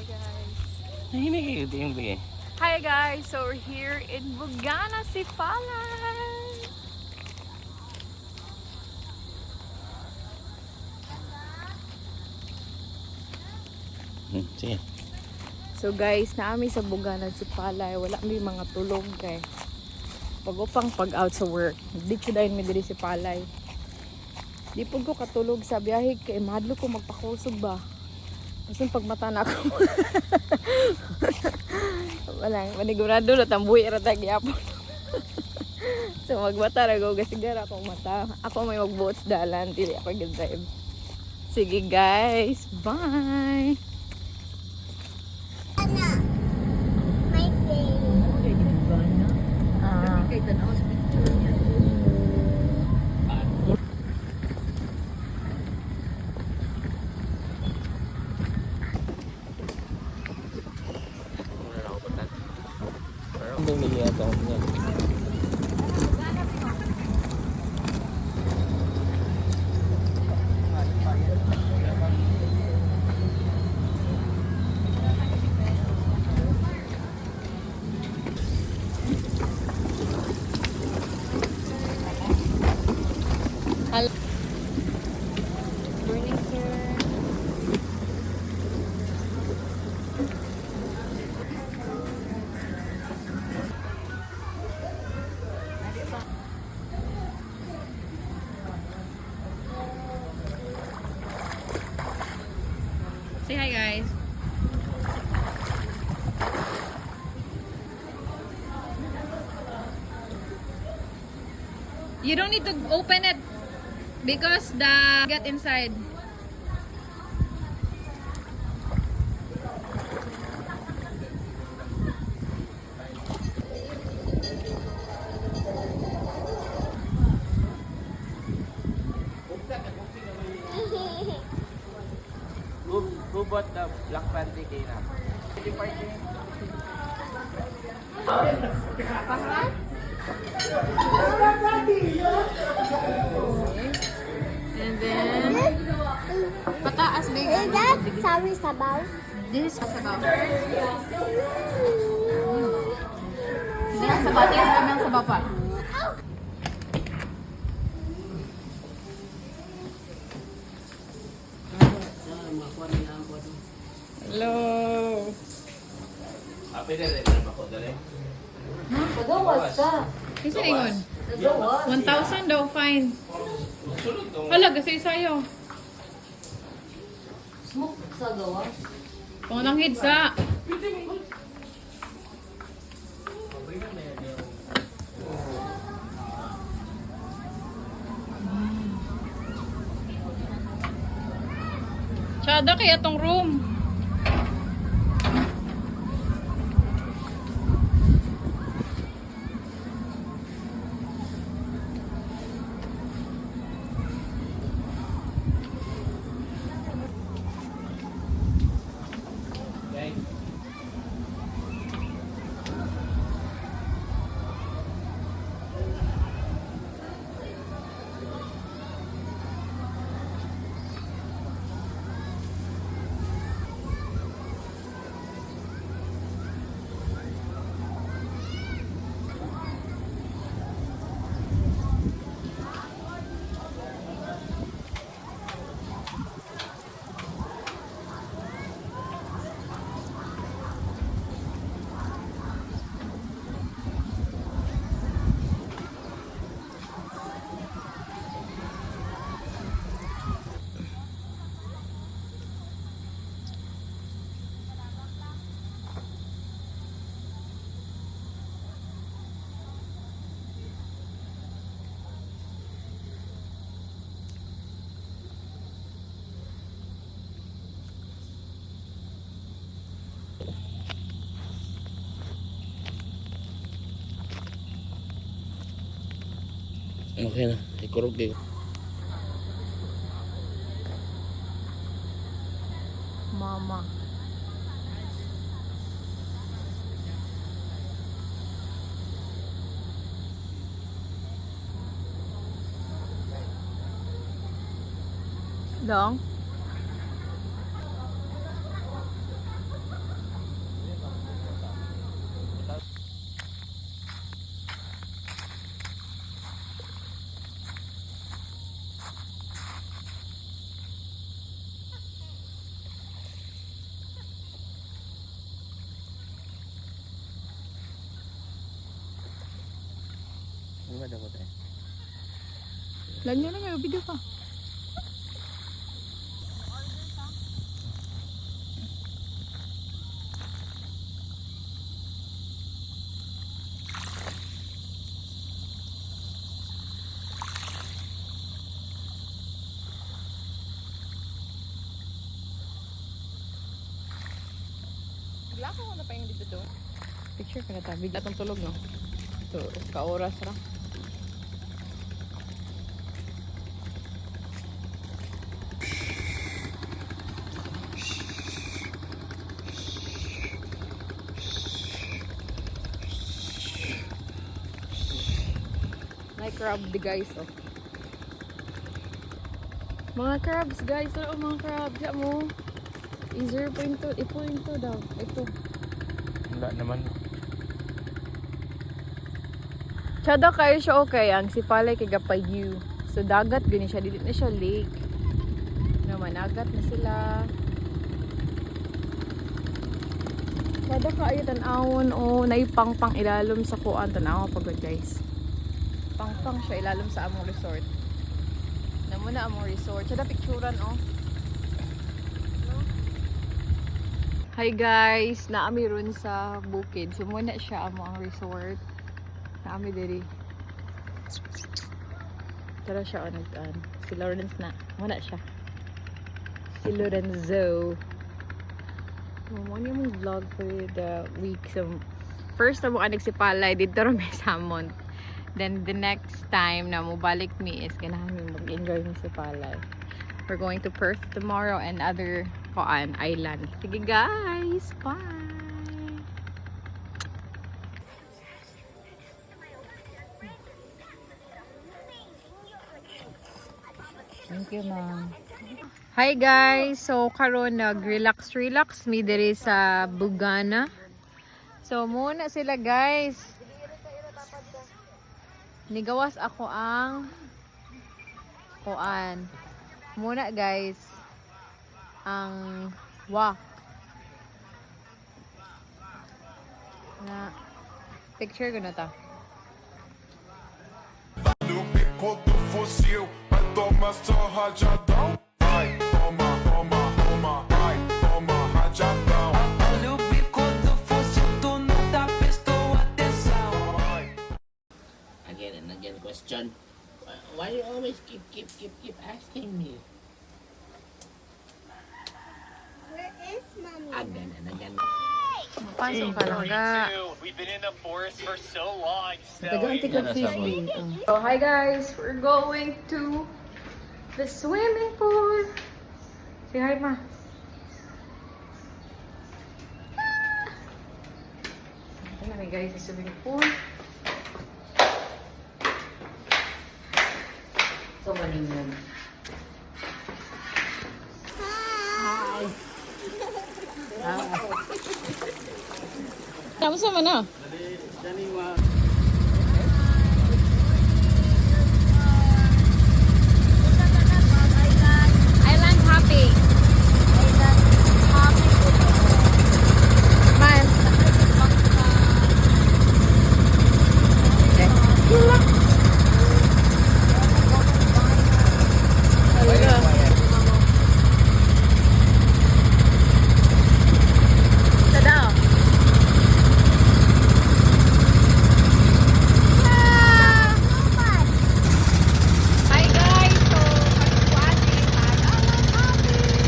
guys. Nahimik kayo ito yung bigay. Hi guys, so we're here in Bugana, Sipalay. Sige. So guys, naami sa Bugana, Sipalay. Wala may mga tulog kay pag-upang pag-out sa work. Di ko dahil may diri Sipalay. Di po ko katulog sa biyahe kay madlo ko magpakusog ba. Kasi pagmata na ako. Wala, manigurado na tambuhi rata gyapon. So magmata ra go gasigara akong mata. Ako may magbuot sa dalan, dili ako gid-drive. Sige guys, bye. My favorite. Ang bumili ito. Hello. Morning, sir. Say hi, guys. You don't need to open it because the get inside. Who bought the black panty kay na? And then pataas big. Is that sorry sabaw? This is sabaw. Hindi ang sabaw, tingnan kami ang sabaw pa. Hello. Apay na rin na ako dali. Pagawas ka. Kasi ingon. Pagawas. 1,000 daw fine. Sulod tong Hala, kasi sayo. Smoke sa gawas. Kung nang hidsa. Tsada kaya tong room. guys. Okay na, ikurog kayo. Mama. Dong. daw ko tayo. Lanyo na nga, video ka. Bigla ko na pa yung dito doon. Picture ka na ta. Bigla itong tulog, no? Ito, ka-oras ra. May crab di guys, oh. Mga crabs guys, oh, mga crabs. Diyan mo. I-0.2 daw. Ito. Wala naman. Tsada kayo siya okay. Ang sipalay kay Gapayu. So dagat gani siya. Dili na siya lake. Naman, agat na sila. Tsada kayo tanawon o naipang-pang ilalom sa kuan. Tanawa pagod guys. Pang-pang siya ilalom sa among resort. Namuna among resort. Tsada picturean oh. Hi guys, naami ron sa bukid. So muna siya amo ang resort. Naami diri. Tara siya nagtaan. Si Lawrence na. Muna siya. Si Lorenzo. Mo ni mong vlog for the week. So first na mo anak si Palay dito ro may salmon. Then the next time na mo balik mi is ganahan mi mag-enjoy mi sa Palay. We're going to Perth tomorrow and other island. Sige guys, bye! Thank you, ma'am. Hi guys! So, karon nag-relax mi diri sa Bugana. So, muna sila guys. Nigawas ako ang kuan. Muna guys ang walk na picture ko na ta. No bico do fuzil, vai tomar só rajadão. Ai, toma, toma, toma, ai, toma rajadão. Olha o bico do fuzil, tu não tá prestou atenção. Again and again question. Why you always keep asking me? Where is mommy? Again and again. Pasok ka lang ga. We've been in the forest for so long. Daganti ka fishing. So hi guys, we're going to the swimming pool. Say hi ma. Ito na guys, sa swimming pool. So, maningan. Kamusta man na? Island hopping. Man. Hi guys, so watching Island hopping.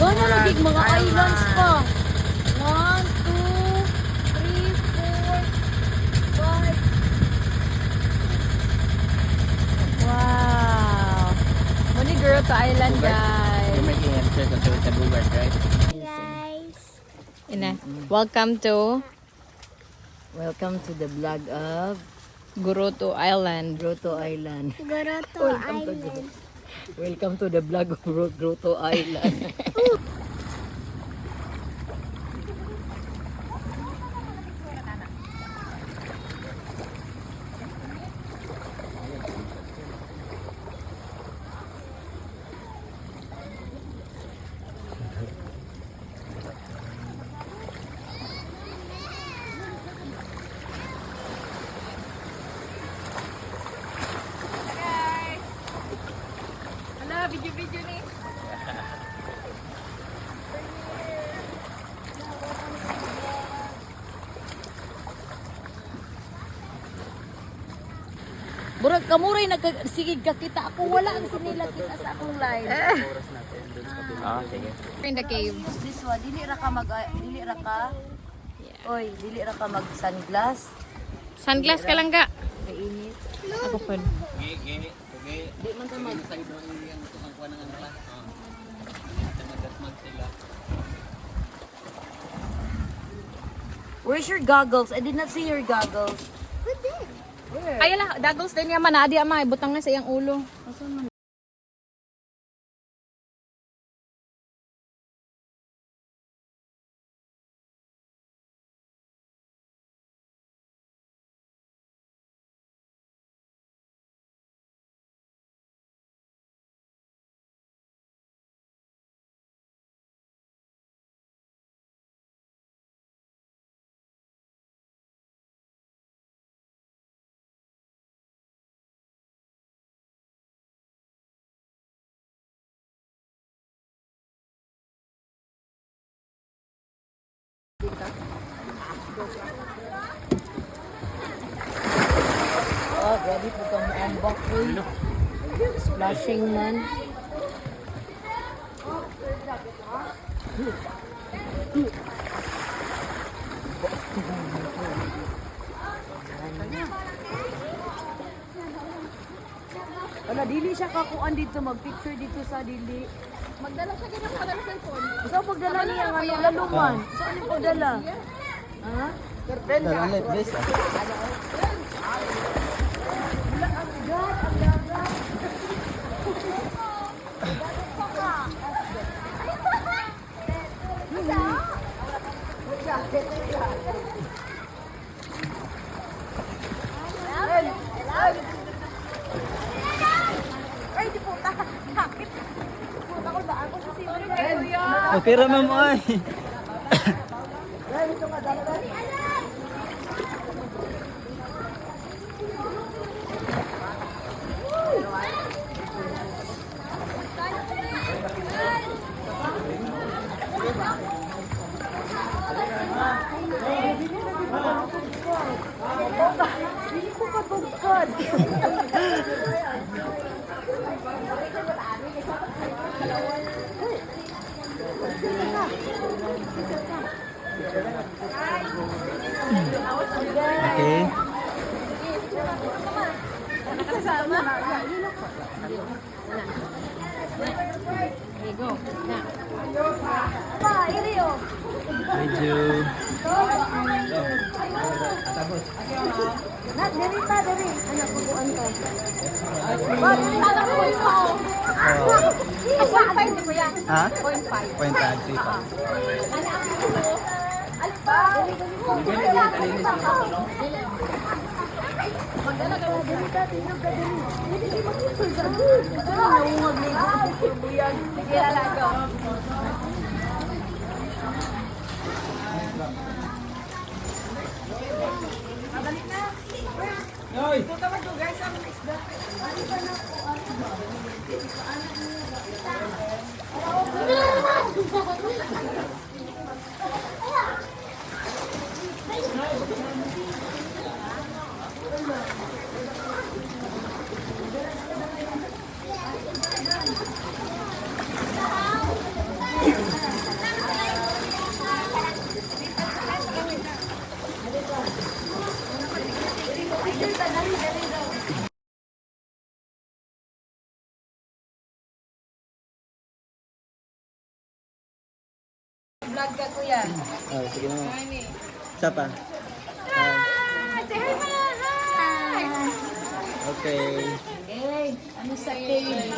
Doon na nagig mga islands pa. 1, 2, 3, 4, 5. Wow. Muni girl to island guys. You making answer to sa Bugard, right? Guys. Ina, welcome to The vlog of Guruto Island. Grotto Island. Goroto Island. Welcome to the vlog of Grotto Island. Murag kamuray nagsigig ka kita. Ako wala ang sinila kita sa akong live. In the cave. Use this one. Dili ra ka Oy, dili ra ka mag sunglass. Sunglass ka lang ka. Kainit. Ako pa. Di man ta mag Where's your goggles? I did not see your goggles. Ay, ala, goggles din yaman. Adi ama, ibutang nga sa iyang ulo. Oh, grabe po kang ambak ko. Splashing man. Wala, dili siya kakuan dito, mag-picture dito sa dili. Magdala siya ganyan pala ng cellphone. So, pagdala niya ang ano, laluman. Saan yung pagdala? Ha? Okay ra ma'am ay. Okay. Medyo ha? Point 5. Vlog ka kuya. Oh, sige na. Isa pa. Okay. Ano sa cave?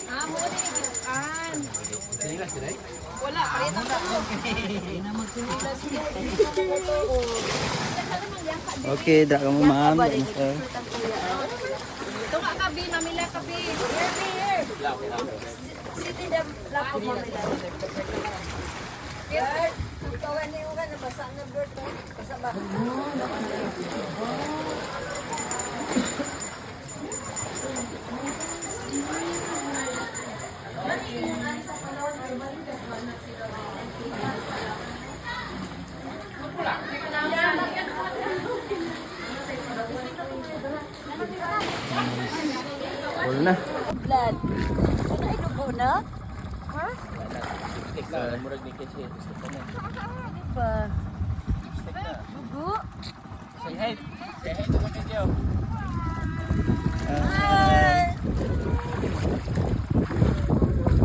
Ah, mo na yung Wala, parito ko. Okay, dra ka mo ma'am. Ito ka kabi, mamila kabi. Here. Siti the lap of mamila. Here. Kawan niyo ka nabasa na bird. Basa ba? Full na. Blood. Ano ay dugo na? Murag ni kasi. Ba? Dugo? Say hey. Say hey to the video.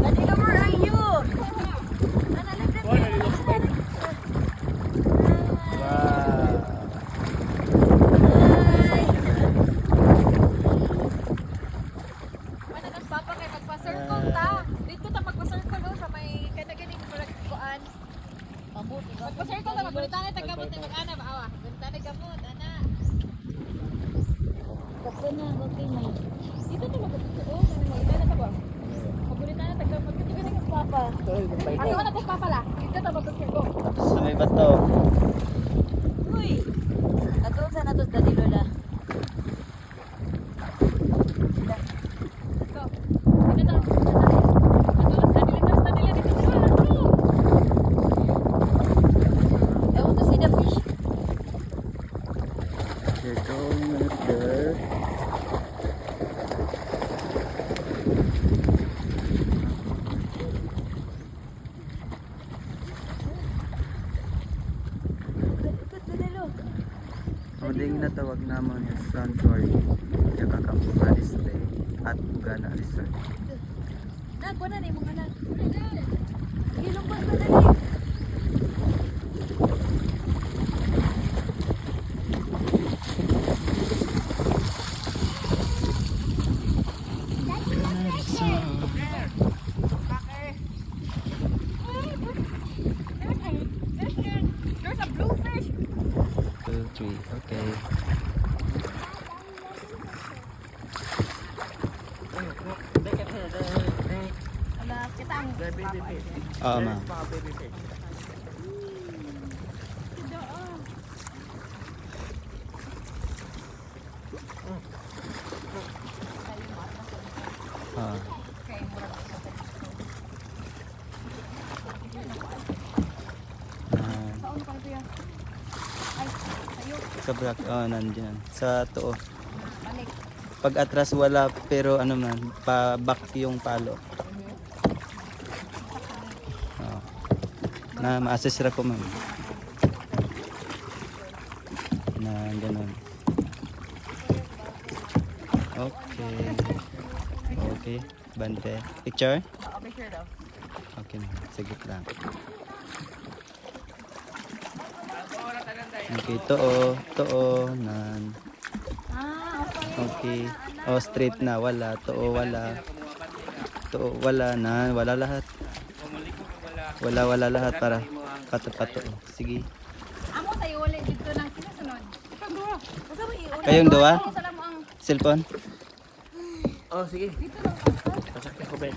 Daddy, where are you? Papa kay magpa-circle ta. Dito ta magpa-circle no sa may kanagani ni murag kuan. Magpa-circle ta magunitana tagamot ni mag-ana ba awa. Gunitana gamot ana. Okay na, okay na. Dito ta magpa-circle oh kani mag-ana ta ba. Magunitana tagamot dito ni papa. Ano na tas papa la. Dito ta magpa-circle. Tapos sa may bato. Uy! Atol sa natos Daddy Lola. Go. Dito ta. Dali dito. I want to see the fish. They're going out there. Ang natawag naman yung Sanctuary, Yakakampuha Display at Bugana Resort. Nagwa na ni mga anak. Ilungkot ko dali. There's a bluefish. 2, 3, okay. Ala kita ang Oo, ma'am. Ah. Sa black, oh, nandiyan. Sa to. Pag atras wala, pero ano man, pa-back yung palo. Oh. Na ma-assess ra ko, ma'am. Na ganun. Okay. Okay. Bante. Picture? picture daw. Okay, ma'am. Sige lang. Okay, too, nan. Okay. Oh, straight na, wala, too, wala. Too, wala na, wala lahat. Wala lahat para pato-pato. Sige. Amo tayo ulit dito ng kinasunod. Ikaw dua. Basta mo iulit. Kayong dua? Sala mo ang Cellphone? Oh, sige. Pasakit ko ba?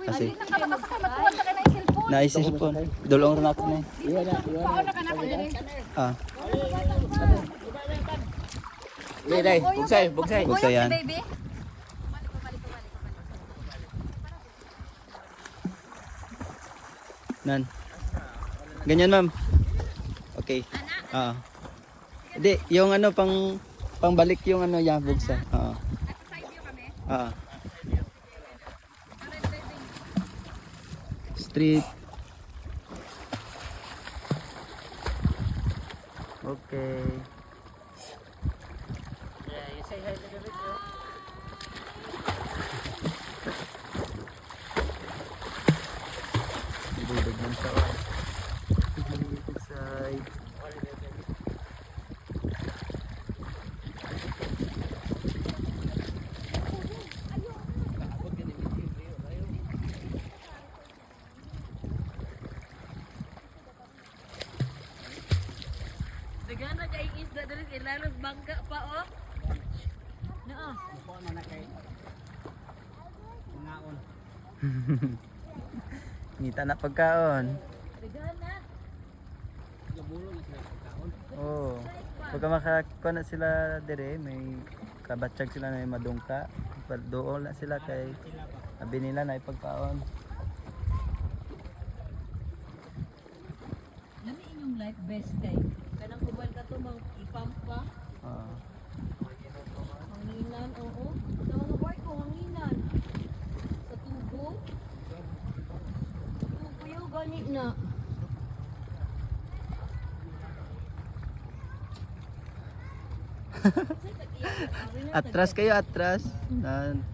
Kasi nakabakasakay matuwad ka na yung cellphone. na-cellphone. Dulong rin ako na eh. Paano ka na ka diri? Ah, Day, bugsay. buksa yan. Baby. Nan. Ganyan, ma'am. Okay. Oo. Hindi, yung ano pangbalik yung ano ya, buksa. Oo. Oo. Street. Okay. Yeah, you say hi to the video. Ibubog ng sawa. Side. Gana kay isda diri kay lalos bangka pa oh. Naa. Ngita na pagkaon. Gana. Oo. Pagka makakuha na sila dire, may kabatsag sila na may madungka. Doon na sila kay sabi nila na ipagkaon. Lami inyong life best kay. Kanang kubal ka to mang ipampa. Oo. Hanginan, oo. Sa mga barko, hanginan. Sa tubo. Tubo yung ganit na. Atras kayo, atras.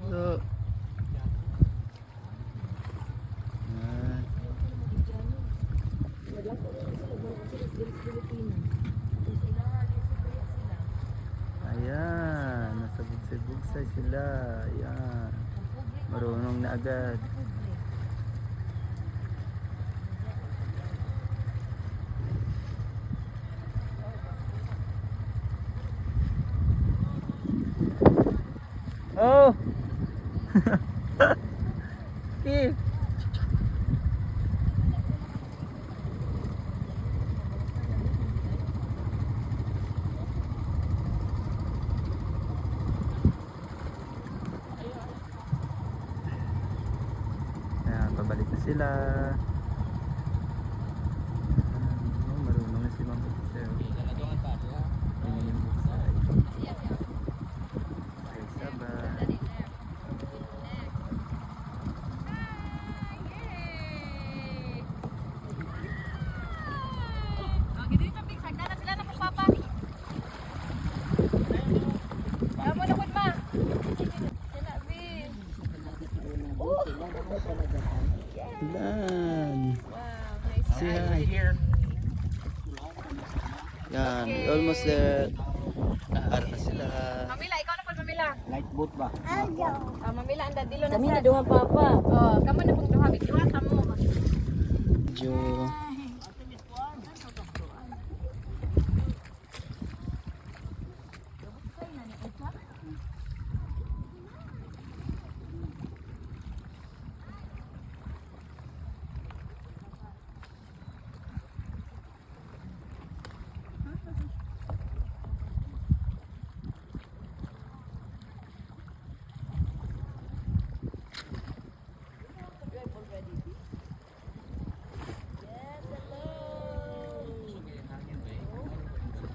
So, ayan, nasa bugsay-bugsay sila. Ayan. Marunong na agad. Oh! Okay. Ayan, pabalik na sila. Oh, marunong na si Ma'am Bugsay. Ayan yung Bugsay. Okay, sabay. Yan. See hi. Yan, we almost there. Ara na sila. Mamila, ikaw na po mamila. Light boat ba? Mamila, ang dadilo na Kami sa. na duha papa. Oh, kamo na pong duha, bigduha kamo. Medyo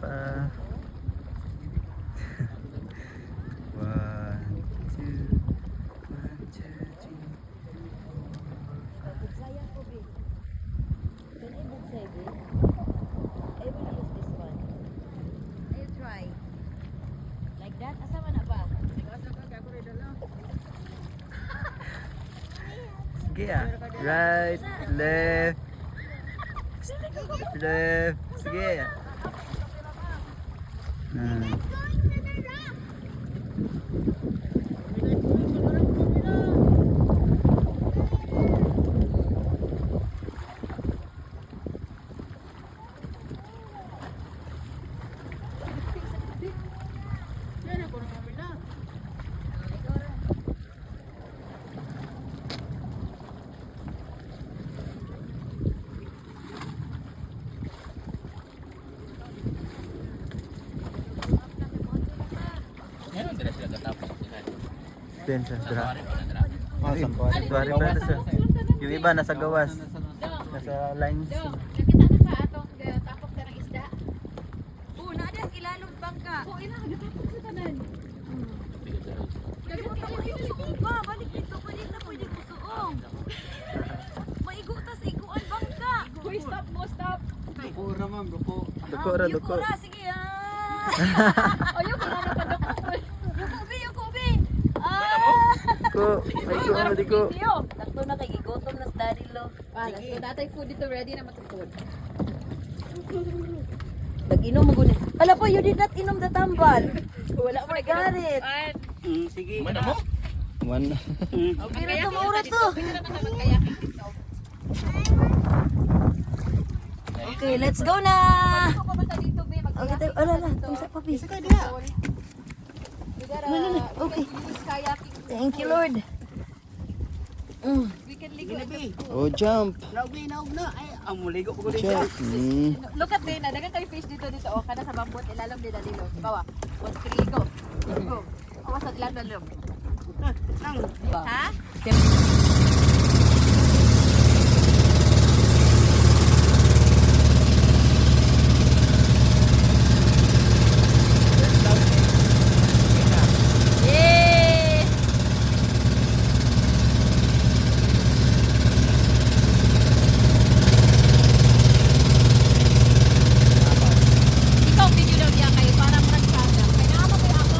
pa. 1, 2, 1, 2, 3. Bugsaya ko be. Can I bugsay be? I will use this one. I try. Like that? Asa man na ba? Sige ah. Right, left. Left. Sige. Meron din sila katapos. Then sa dra. Sanctuary pa sa. Yung iba nasa gawas. Nasa lines. Nakita na ka atong tapok ka ng isda. Na des ilalong bangka. Oh, ina, gatapok sa tanan. Suong ba? Balik dito. Balik na pwede ko suong. Maigo tas iguan bangka. Hoy, stop mo, stop. Duko Yuko ra. ra. Sige ah. Ayun, kung ano pa doktor. Yuko be. Ah. Ko, may ko ano di ko. Takto na kay gigotom na sa daddy lo. Wala, so datay food dito ready na matutod. Nag-inom mo guni. Hala po, you did not inom the tambal. Wala I got it. Mana mo? One. Okay na to, maura to. Okay, let's go na. Ako pa dito, be. Okay, tayo. Ala, ala. Isa pa, please. Okay. Thank you, Lord. Oh, jump. Naog na. Ay, ang muligo ko dito. Jump. Look at Dana. Dagan kayo fish dito. Oh, kana sa bambot. Ilalog din dalilo. Bawa. 1, 3, go. Go. Awas sa ilang dalilo. Ha? Yay! Ikaw, video daw niya kayo para maragsada. Kaya nakama kayo ako.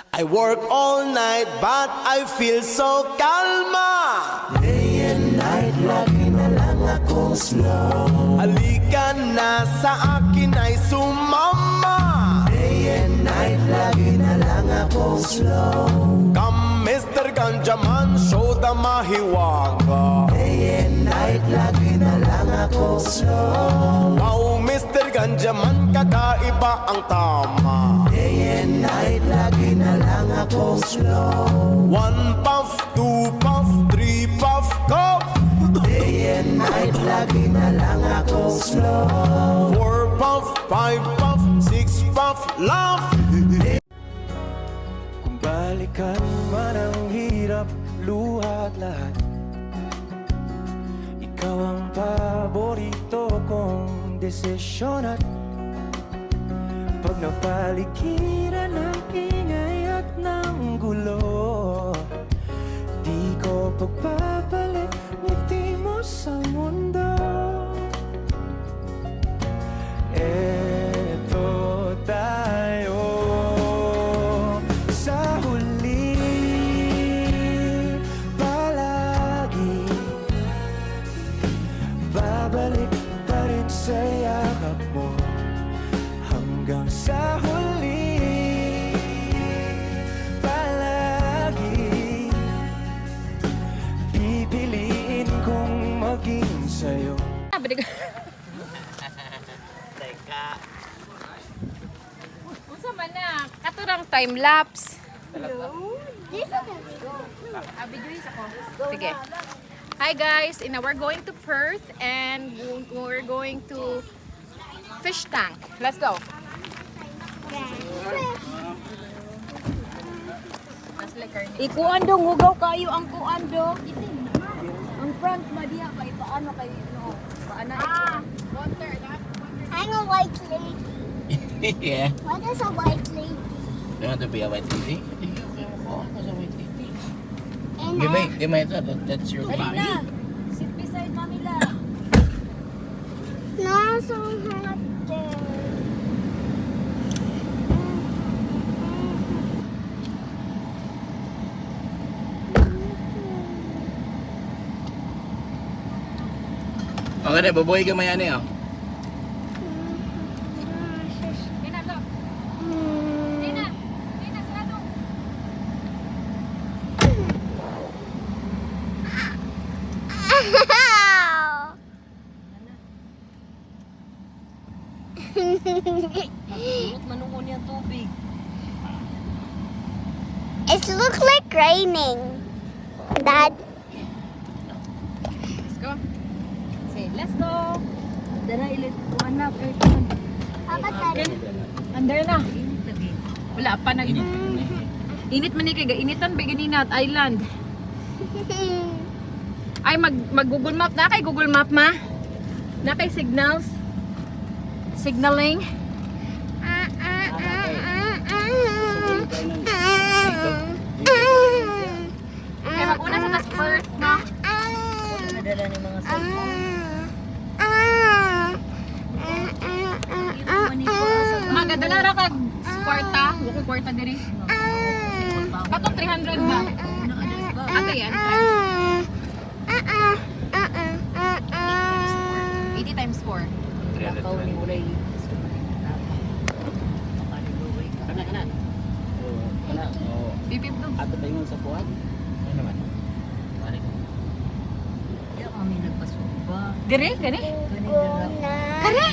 I work all night but I feel so kalma. Day and night, lagi na lang akong slow. Halika na sa akin ay sumama. Day and night, lagi na lang akong slow. Come Mr. Ganjaman, show the mahiwaga. Day and night, lagi na lang akong slow. Wow, Mr. Ganjaman, kakaiba ang tama. Day and night, lagi na lang akong slow. 1 puff, 2 puff, 3 puff, cough. Day and night, lagi na lang akong slow. 4 puff, 5 puff, 6 puff, laugh. Kung balikan man ang hirap, luha at lahat, ikaw ang paborito kong desisyon. At pag napaligiran ng ingay at ng gulo, di ko pagbabalik ngiti mo sa mundo. Eto tayo sa huli, palagi babalik pa rin sa yakap mo. Hanggang sa huli, palagi pipiliin kong maging sa'yo. Unsa man na? Katurang time lapse. Sige. Hi guys, we're going to Perth and we're going to fish tank. Let's go. Ikuan dong, hugaw kayo ang kuan dong. Ang front madiha ba paano kayo no? Paano I'm a white lady. Yeah. What is a white lady? You want to be a white lady? Oh, nasa may titi. And Give me that. That's your Dali body. na. Sit beside Mami La. no, so hot there. Okay na, baboy ka may ano eh. Dina, look. Dina. Dina, sarado. Ow! Magulot manungon yung tubig. It looks like raining. Dad. Let's go. Say, let's go. Dara ilit ko anak. Papa, Daddy. Under na. Init lagi. Wala pa nag... Init man ni kay initan ba ganina at island. Ay mag Google Map na kay Google Map ma. Na kay signals. Signaling. Kay mag-una sa tas first no. Nadala ni mga cellphone. Magadala ra kag kwarta, wako kwarta diri. Katong 300 ba? Ate yan. 80 times 4. Ikaw ni Ulay. Kana, kana. Oh, kana. Oh. Pipip do. Ato ba yung sa puwan? Ano naman? Ano? Kaya kami nagpasuba. Diri, gani? Kani dara. Kare.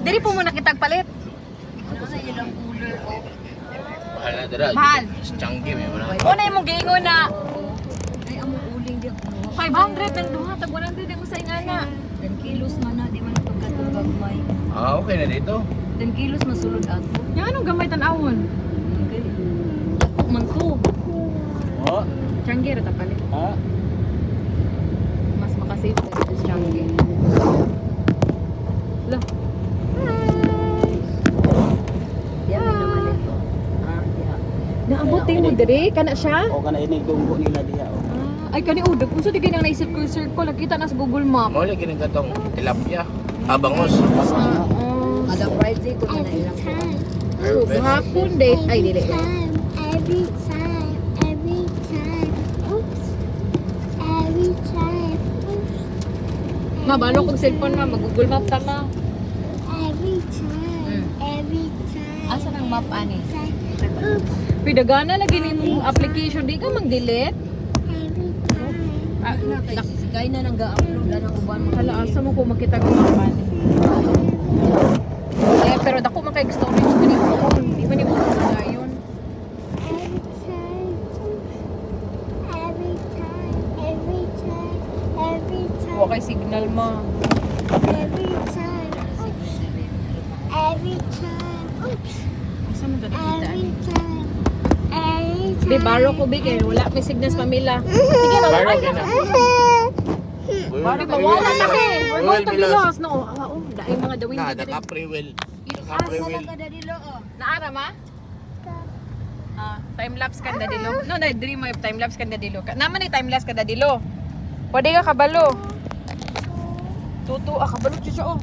Diri po mo nakitagpalit. Ano na ilang cooler o. Mahal na dara. Mahal. Changi may wala. O na imong giingon na Ay amo uling di ako. 500 ang duha tag 100 ang usay nga na. 10 kilos man na di man pagkatong gagmay. Ah, okay na dito. 10 kilos masulod ato. Yang anong gamay tan-awon? Okay. Ako man to. Oh. Changi ra ta palit. Ha? Mas makasave ko sa Changi. Lo, Yan may naman ito. Ah, diha. naabot mo diri kana siya? O kana ini gunggo nila diha o. Ah, ay kani udag unsa di ganang na-circle nakita na sa Google Map. Mao lagi ning katong tilapia. Abangos. Ada Friday ko na ilang ko. So, gahapon date ay dili. Every time, every time, oops, every time, oops. Mabalo kog cellphone ma mag-Google Map ta ma. Every time, every time. Asa nang map ani? Oops, Pidagana lagi nimo application di ka mag-delete. every time. Ah, Kaya na nang ga-upload na ng uban mo. hala asa mo ko makita ko map ani. Eh pero dako man kay storage man ni phone. Di man ni mo sa dayon. Every time, every time, every time, every time, Wa kay signal ma. every time, oops, every time, oops, Asa man dali kita? every time, every time. Be baro ko be kay wala may signal sa Pamela. Sige Baro mawala ka na. na. Baro mawala na kay. We're going to Milos no. Ah, oh, dai mga dawin Na, dito. naka-pre-will. Asa Naka-pre-will. lang ka dadilo oh. Naara ma? Time lapse kan dadilo. No, na dream mo time lapse kan dadilo. Naman ni time lapse ka dadilo. Pwede ka kabalo. Tutu kabalo siya oh.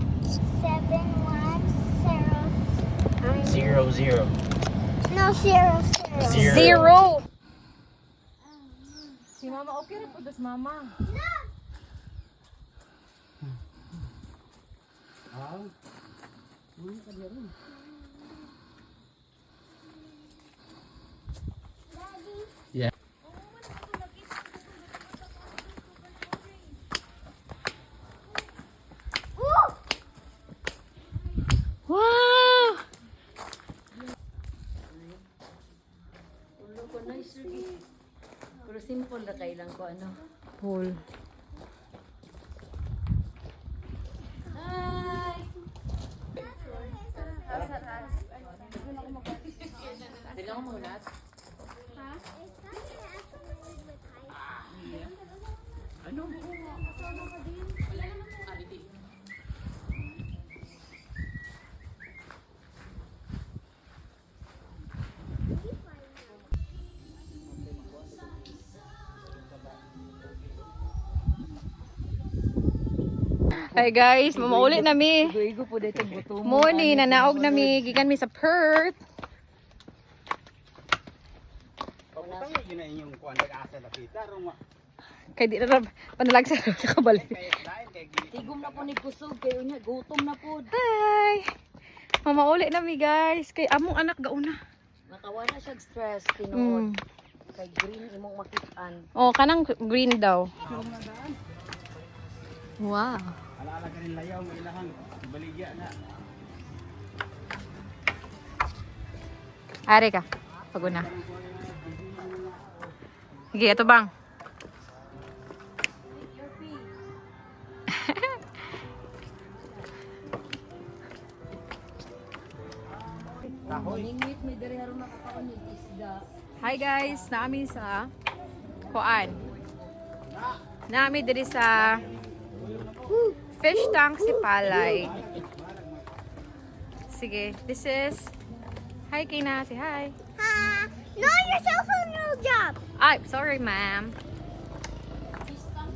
710. 0-0. No, 0, 0. Zero. Si mama okay ra po das mama. Yeah. Wow! Ulo ko nice lagi. Pero simple na kailang ko ano. Pool. Kailangan mo lahat. Hi guys, mamauli na mi. Igo po dito buto. Morning, nanaog na mi. Gikan mi sa Perth. Kay di na panalag sa kabalik. Tigom na po ni kusog kayo niya, gutom na po. Hi! Mamauli na mi guys. Kay among anak gauna. Nakawa na siya stress tinuod. Mm. Kay green imong makitaan. Oh, kanang green daw. Wow. Alaala ka rin layaw, may ilahang baligya na. Ari ka. Paguna. Sige, ito bang. Ningwit may diri haron nakakaon ni isda. Hi guys, naami sa Kuan. Naami diri sa fish tank si Palay. Sige, this is hi Kina, say hi. Ha! No, you're so new job. Ay, sorry ma'am.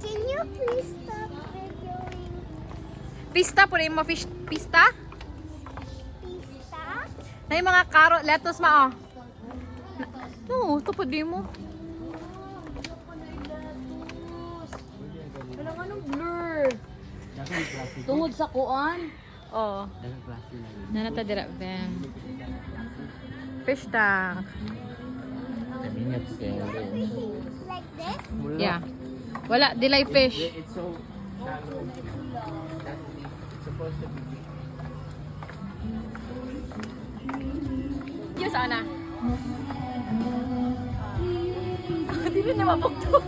Can you please stop videoing Pista po rin mo fish pista? pista? Na yung mga carrot, lettuce ma oh. No, ito po di mo. Walang anong blur. Tungod sa kuan. Oh. Nanata dira ben. Fish tank. Like this? Yeah. Wala, delay fish. It's so shallow. It's supposed to be. Yung sana. Di rin na mabugto.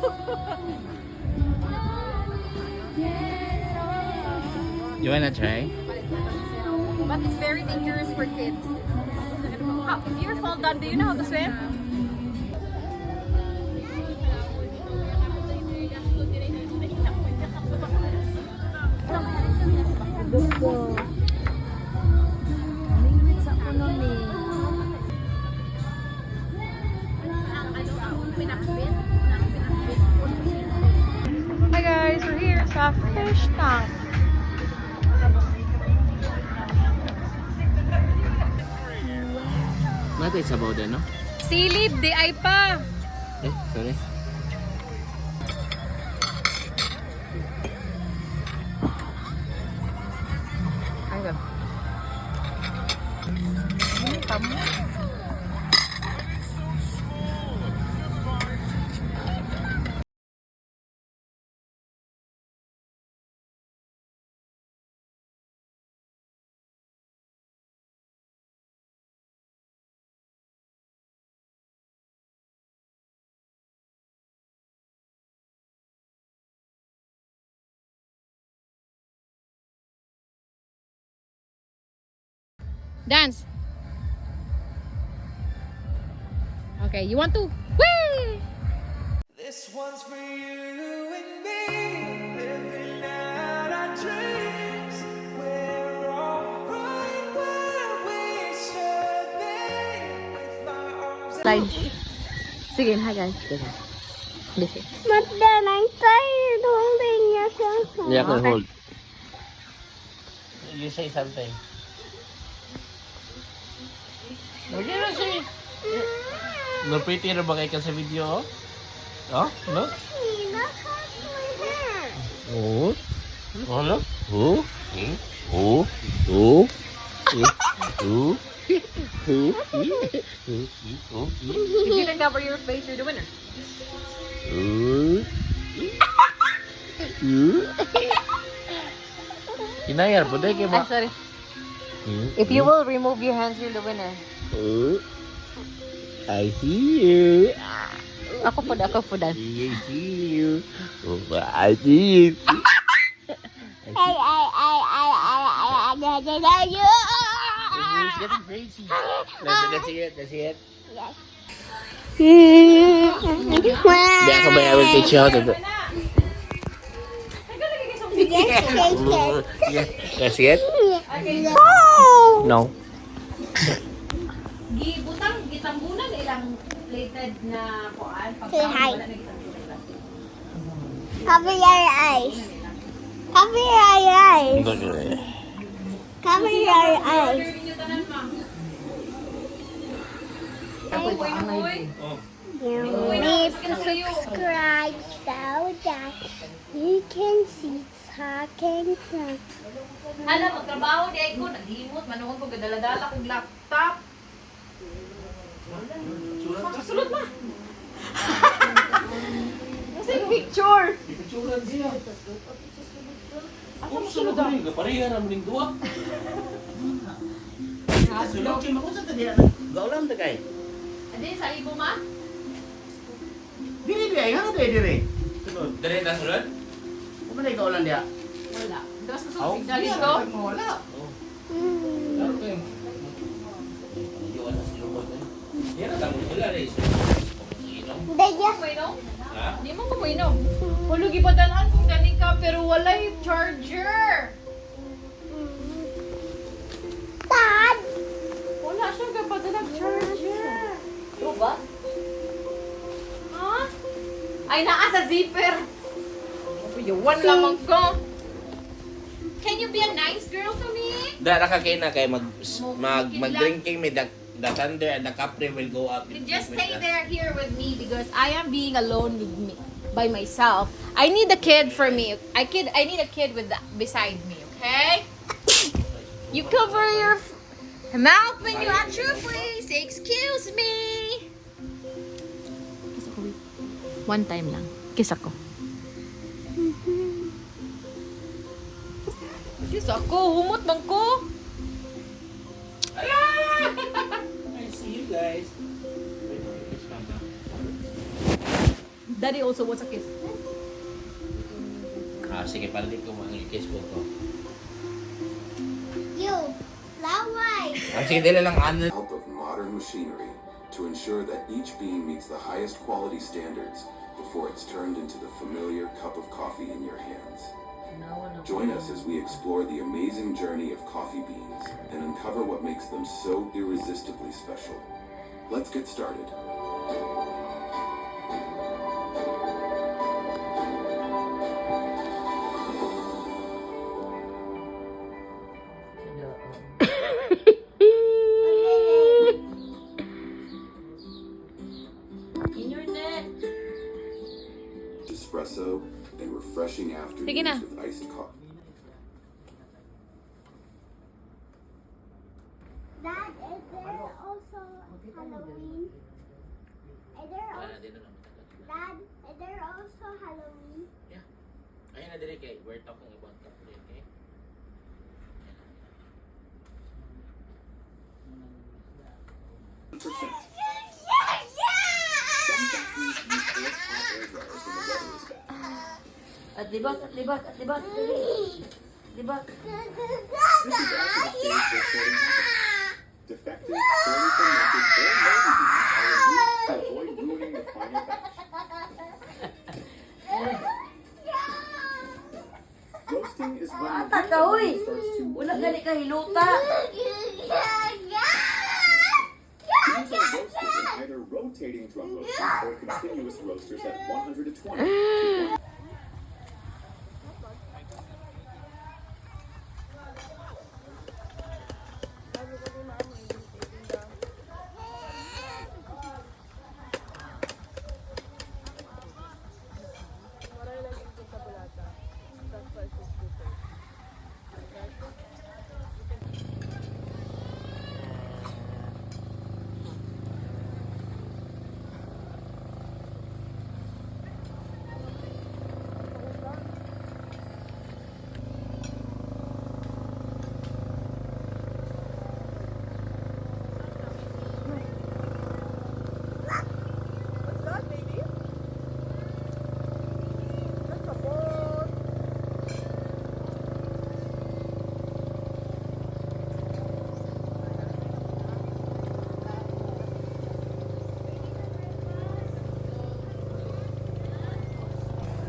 You wanna try? But it's very dangerous for kids. How, if you fall down, do you know how to swim? Ningwit sa kuno ni. Hi guys, we're here sa fish tank. What is about it, no? Silid, di ay pa. Sorry. Ayun. Dance. Okay, you want to? Whee! This one's for you and me, living out our dreams. We're all right where we should be, with my arms Slide. Sige, hi guys. Listen. But then I'm tired holding your cell phone. Yeah, I can hold. You say something. What did I say? No pretty na ba kayo sa video? Oh? No? Look at my hair. Oh? Oh, look. Oh? Oh? Oh? Oh? If you can cover your face, you're the winner. Kinayar po dahil kayo I'm sorry. If you will remove your hands, you're the winner. I see you. Ako po I see you. Oh, I Hey, see you. It's getting crazy. Let's see it. Let's see it. Hindi ako ba I will teach you how to do it. Yes, shake it. Yeah. Let's see it? No. Gibutang gitambunan ilang plated na kuan. Say hi. Cover your eyes. Cover your eyes. Cover your eyes. Please subscribe so that you can see talking to Hala, magtrabaho di ay ko. Nag-imot, manuhon ko, gadala-dala kong laptop. Makasulot ma. Nasa yung picture? Picturean siya. Ako sunod na rin. Pareha naman yung duwa. Sunod kayo makusat na diyan. Gaulan na kayo. Adi, sa ibo ma? Dili dia, ano tayo dili? Sunod. Dili na sunod? Kung na ikaw lang dia? Wala. Tapos nasulog, galing ko. Wala. Laro kayo. Iwan na sila mo. Yan ang tanong nila rin. They just Pwainom? Ha? Di mo ko pwainom. Hulugi pa dalaan kung galing ka, pero wala yung charger. Dad. Wala siya kapadalang charger. True ba? Ha? Ay, naa sa zipper. Yawan lamang ko. Can you be a nice girl to me? Da nakakain na kay mag-drinking may the thunder and the capri will go up. You just stay there here with me because I am being alone with me by myself. I need a kid for me. I need a kid beside me, okay? You cover your mouth when you answer, please. Excuse me. One time lang. Kiss ako. Kiss ako. Humot man ko. I see you guys. Daddy also wants a kiss. Sige, para di ko mag-kiss po ko. You. Flower. Sige, dili lang ano. Help of modern machinery to ensure that each bean meets the highest quality standards before it's turned into the familiar cup of coffee in your hands. Join us as we explore the amazing journey of coffee beans and uncover what makes them so irresistibly special. Let's get started. Internet. Espresso and refreshing afternoons Sige na. with iced coffee. Dad, is there also Halloween? Is there also, Dad, is there also Halloween? Ayun na dili kay we're talking about capri, okay? At libat, at libat, at libat. Libat. Defective, poorly fermented, or moldy beans are removed to avoid ruining the final batch. Roasting is when the Ata ka, uy. starts to Wala gani ka hiluta. Beans are roasted in either rotating drum roasters or continuous roasters at 120 to 1.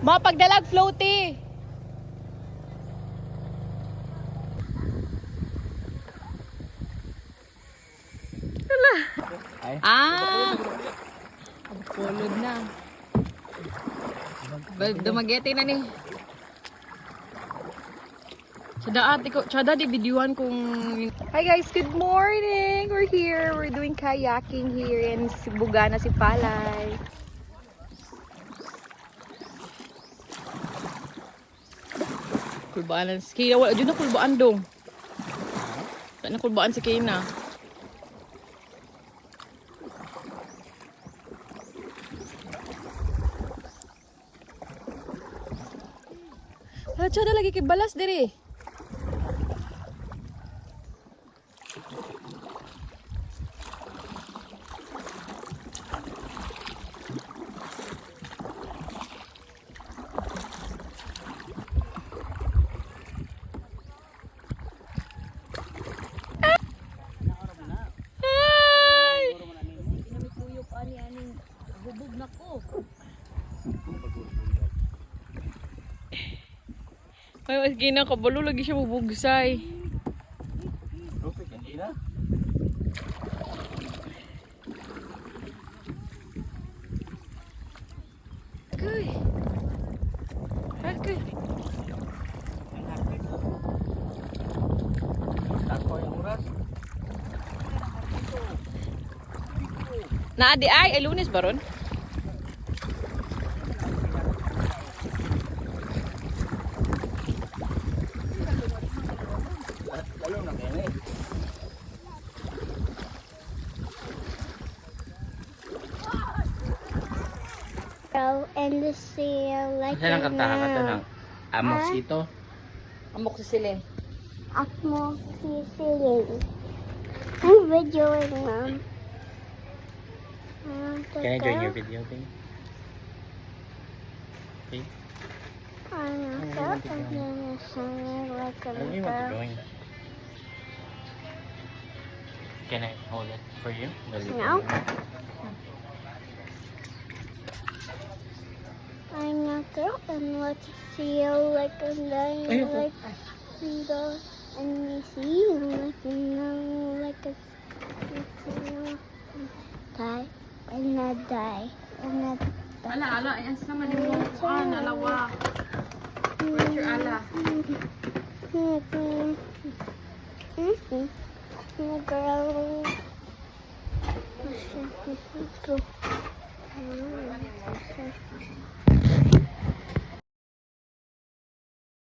Mga pagdalag floaty. Pulod na. Dumagete na ni. Tsada di videohan kung... Hi guys, good morning! We're here. We're doing kayaking here in Bugana, Sipalay. Kulbaan si Kina. Wala dyan na kulbaan dong. Wala na kulbaan si Kina. Hala, tsada lagi kay balas diri. Pinamikuyok ani hubog na ko. Ay, mas Kina, kabalo lagi siya bubugsay. Okay, kanina. Agoy. Agoy. Ako yung oras. Naadi ay lunes ba ron? Lalo na kayo eh. And the seal like Kasi lang kantahan ka ng amos ito. Amok sa silin. Amoxicillin. I'm videoing, Mom. Can I join your video, please? Okay. I'm gonna sing like a I really want to girl. join. Can I hold it for you? No. I'm a girl and let's feel like I'm dying like the and you see like you know like a die and I die and I Ala, ayan sa naman yung alawa. Where's your ala? Girl.